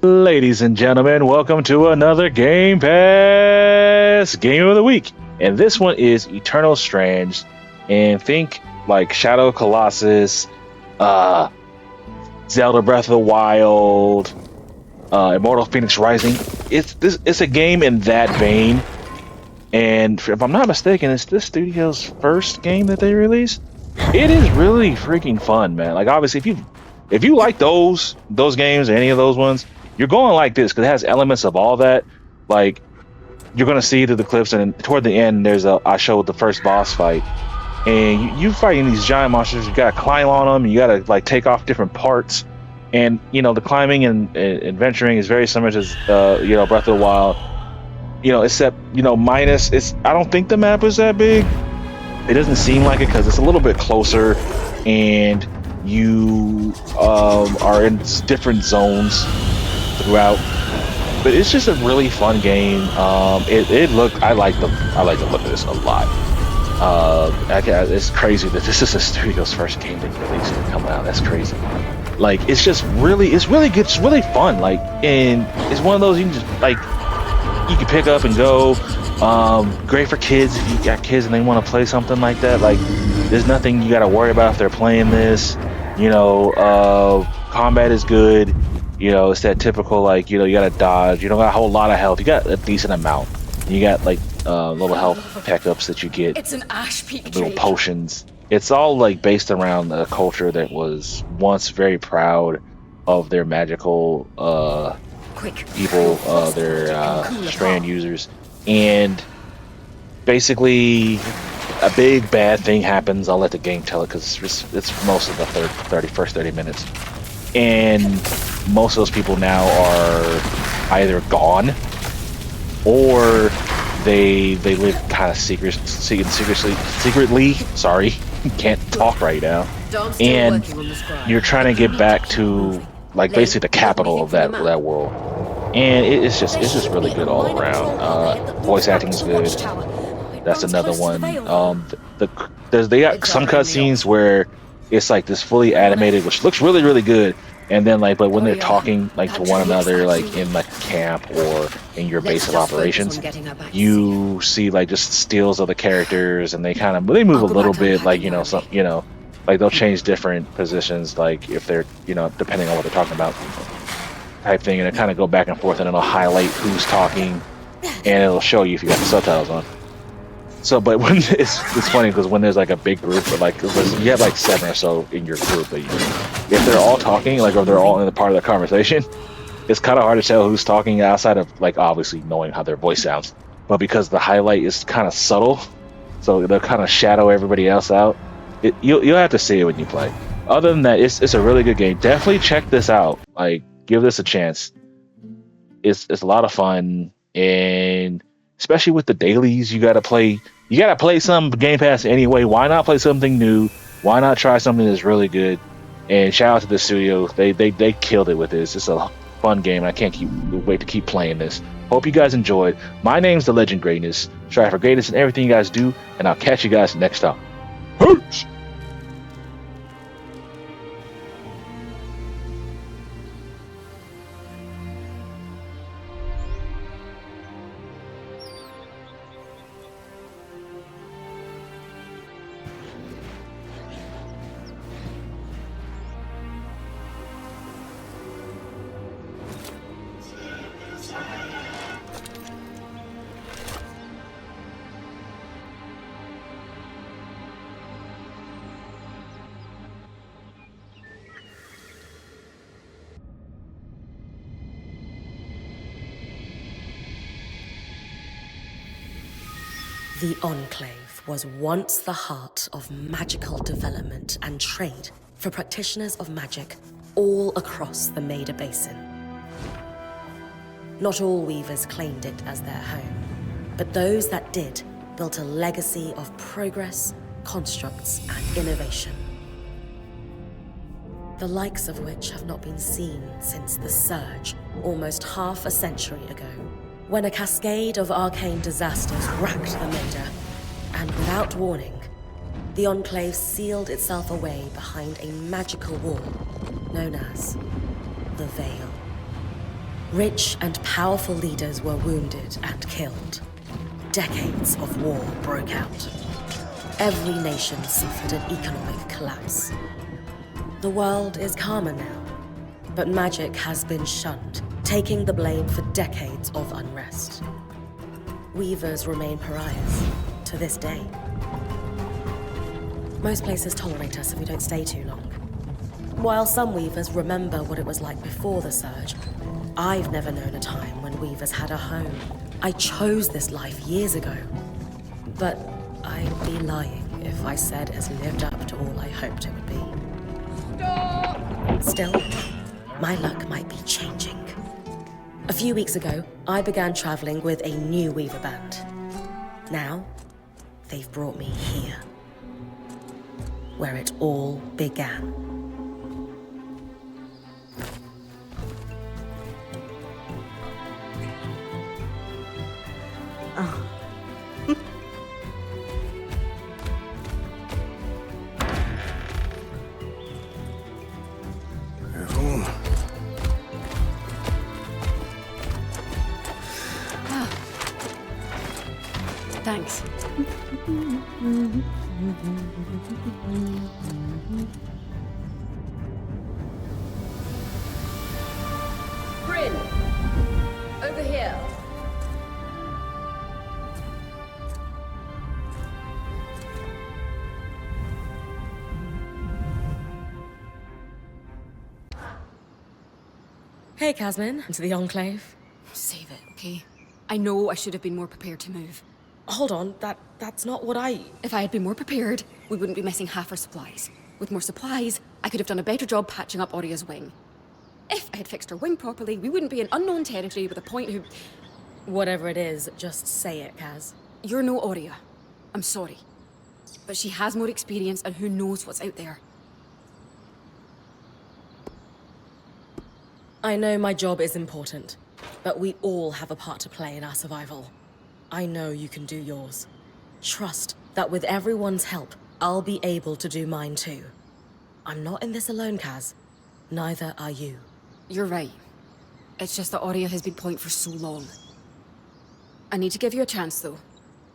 Ladies and gentlemen, welcome to another Game Pass Game of the Week. And this one is Eternal Strands. And think like Shadow Colossus, uh, Zelda Breath of the Wild, Immortal Phoenix Rising. It's a game in that vein. And if I'm not mistaken, it's this studio's first game that they released. It is really freaking fun, man. Like obviously if you like those games, any of those ones, you're going like this because it has elements of all that. Like you're gonna see through the clips, and toward the end, I showed the first boss fight, and you fighting these giant monsters. You gotta climb on them. You gotta like take off different parts, and the climbing and adventuring is very similar to Breath of the Wild. Except minus it's. I don't think the map is that big. It doesn't seem like it because it's a little bit closer, and you are in different zones throughout, but it's just a really fun game. I like the look of this a lot. It's crazy that this is the studio's first game they released and come out. That's crazy. Like it's really good. It's really fun. Like, and it's one of those you can just like you can pick up and go. Great for kids if you got kids and they want to play something like that. Like there's nothing you got to worry about if they're playing this. Combat is good. It's that typical, like, you gotta dodge. You don't got a whole lot of health. You got a decent amount. You got, like, little health pickups that you get. It's an ash peak little trade. potions. It's all, like, based around a culture that was once very proud of their magical people, their strand users. And basically, a big bad thing happens. I'll let the game tell it because it's most of the first 30 minutes. And most of those people now are either gone or they live kind of secretly. Sorry, can't talk right now. And you're trying to get back to like basically the capital of that world. And it's just really good all around. Voice acting is good. That's another one. They got some cutscenes where it's like this fully animated, which looks really, really good. And then but when they're talking like to one another, like in like camp or in your base of operations, you see like just stills of the characters, and they move a little bit, like like they'll change different positions, like if they're depending on what they're talking about, type thing, and it kind of go back and forth, and it'll highlight who's talking, and it'll show you if you got the subtitles on. So, but when it's funny because when there's like a big group, but like you have like 7 or so in your group, but if they're all talking, like or they're all in the part of the conversation, it's kind of hard to tell who's talking outside of like obviously knowing how their voice sounds. But because the highlight is kind of subtle, so they'll kind of shadow everybody else out. You'll have to see it when you play. Other than that, it's a really good game. Definitely check this out. Like give this a chance. It's a lot of fun, and especially with the dailies, you gotta play some Game Pass anyway. Why not play something new? Why not try something that's really good? And shout out to the studio. They killed it with this. It's a fun game. I can't wait to keep playing this. Hope you guys enjoyed. My name's The Legend Greatness. Strive for greatness in everything you guys do, and I'll catch you guys next time. Peace! The Enclave was once the heart of magical development and trade for practitioners of magic all across the Maida Basin. Not all weavers claimed it as their home, but those that did built a legacy of progress, constructs, and innovation. The likes of which have not been seen since the Surge, almost half a century ago, when a cascade of arcane disasters racked the Maida, and without warning, the Enclave sealed itself away behind a magical wall known as the Veil. Rich and powerful leaders were wounded and killed. Decades of war broke out. Every nation suffered an economic collapse. The world is calmer now, but magic has been shunned, taking the blame for decades of unrest. Weavers remain pariahs to this day. Most places tolerate us if we don't stay too long. While some weavers remember what it was like before the surge, I've never known a time when weavers had a home. I chose this life years ago, but I'd be lying if I said it's lived up to all I hoped it would be. Stop! Still, my luck might be changing. A few weeks ago, I began traveling with a new weaver band. Now, they've brought me here, where it all began. Oh. Careful. Ah. Thanks. Bryn! Over here! Hey, Casmin, to the Enclave. Save it, okay? I know I should have been more prepared to move. Hold on, that's not what I... If I had been more prepared, we wouldn't be missing half our supplies. With more supplies, I could have done a better job patching up Oria's wing. If I had fixed her wing properly, we wouldn't be in unknown territory with a point who... Whatever it is, just say it, Kaz. You're no Oria. I'm sorry. But she has more experience and who knows what's out there. I know my job is important, but we all have a part to play in our survival. I know you can do yours. Trust that with everyone's help, I'll be able to do mine too. I'm not in this alone, Kaz. Neither are you. You're right. It's just that Oria has been point for so long. I need to give you a chance, though.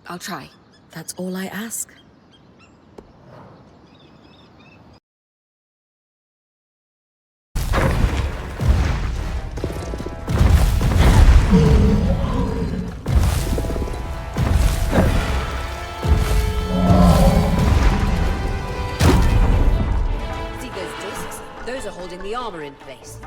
I'll try. That's all I ask. See those discs? Those are holding the armor in place.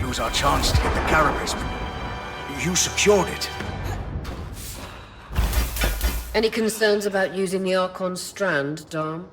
it was our chance to get the carapace, but you secured it. Any concerns about using the Archon's strand, Dom?